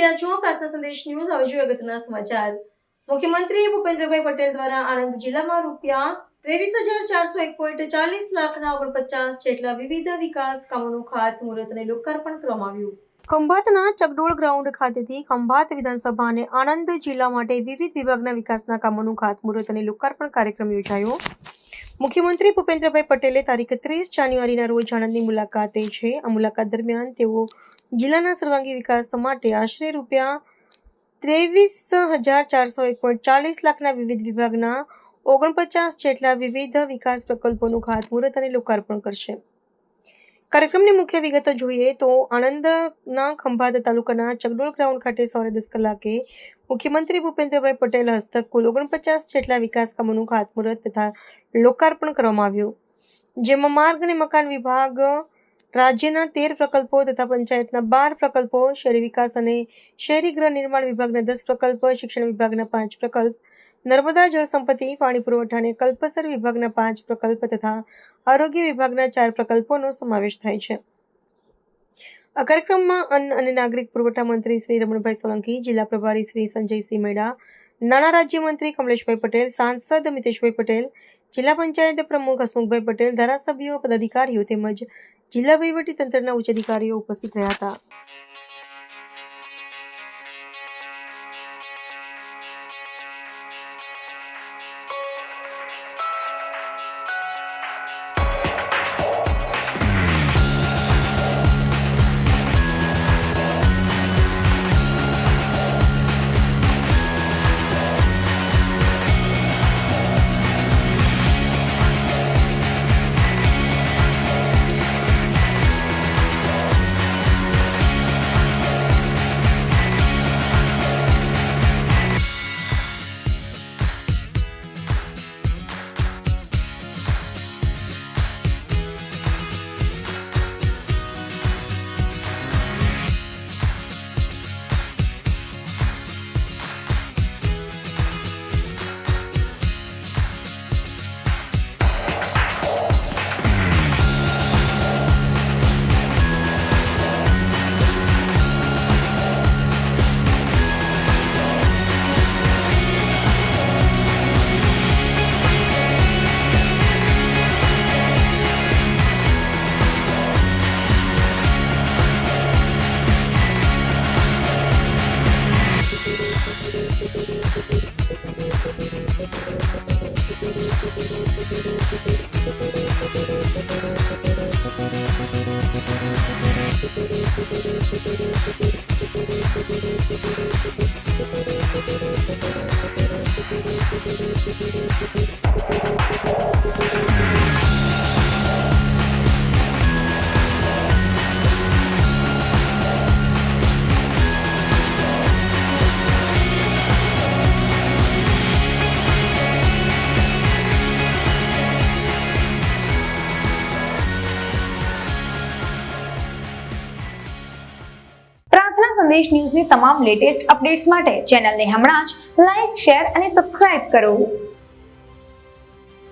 રહ્યા છો પ્રાર્થના સંદેશ ન્યૂઝ। હવે જોઈએ અગત્યના સમાચાર। મુખ્યમંત્રી ભૂપેન્દ્રભાઈ પટેલ દ્વારા આણંદ જિલ્લામાં રૂપિયા 23,401.40 લાખના 49 જેટલા વિવિધ વિકાસ કામોનું ખાતમુહૂર્ત અને લોકાર્પણ કરવામાં આવ્યું। ખંભાતના ચકડોળ ગ્રાઉન્ડ ખાતેથી ખંભાત વિધાનસભા અને આણંદ જિલ્લા માટે વિવિધ વિભાગના વિકાસના કામોનું ખાતમુહૂર્ત અને લોકાર્પણ કાર્યક્રમ યોજાયો। મુખ્યમંત્રી ભૂપેન્દ્રભાઈ પટેલે તારીખ 30 જાન્યુઆરીના રોજ આણંદની મુલાકાતે છે। આ મુલાકાત દરમિયાન તેઓ જિલ્લાના સર્વાંગી વિકાસ માટે આશરે રૂપિયા 23,401.40 લાખના વિવિધ વિભાગના 49 જેટલા વિવિધ વિકાસ પ્રકલ્પોનું ખાતમુહૂર્ત અને લોકાર્પણ કરશે। કાર્યક્રમની મુખ્ય વિગતો જોઈએ તો આણંદના ખંભાત તાલુકાના ચકડોળ ગ્રાઉન્ડ ખાતે સવારે 10 કલાકે મુખ્યમંત્રી ભૂપેન્દ્રભાઈ પટેલ હસ્તક કુલ 49 જેટલા વિકાસ કામોનું ખાતમુહૂર્ત તથા લોકાર્પણ કરવામાં આવ્યું, જેમાં માર્ગ અને મકાન વિભાગ, રાજ્યના 13 પ્રકલ્પો તથા પંચાયતના 12 પ્રકલ્પો, શહેરી વિકાસ અને શહેરી ગૃહ નિર્માણ વિભાગના 10 પ્રકલ્પ, શિક્ષણ વિભાગના 5 પ્રકલ્પ, નર્મદા જળ સંપત્તિ, પાણી પુરવઠા અને કલ્પસર વિભાગના 5 પ્રકલ્પ તથા આરોગ્ય વિભાગના 4 પ્રકલ્પોનો સમાવેશ થાય છે। આ કાર્યક્રમમાં અન્ન અને નાગરિક પુરવઠા મંત્રી શ્રી રમણભાઈ સોલંકી, જિલ્લા પ્રભારી શ્રી સંજયસિંહ મેડા, નાણાં રાજ્યમંત્રી કમલેશભાઈ પટેલ, સાંસદ મિતેશભાઈ પટેલ, જિલ્લા પંચાયત પ્રમુખ હસમુખભાઈ પટેલ, ધારાસભ્યો, પદાધિકારીઓ તેમજ જિલ્લા વહીવટી તંત્રના ઉચ્ચ અધિકારીઓ ઉપસ્થિત રહ્યા હતા। સંદેશ ન્યૂઝની તમામ લેટેસ્ટ અપડેટ્સ માટે ચેનલને હમણાં જ લાઈક, શેર અને સબસ્ક્રાઇબ કરો।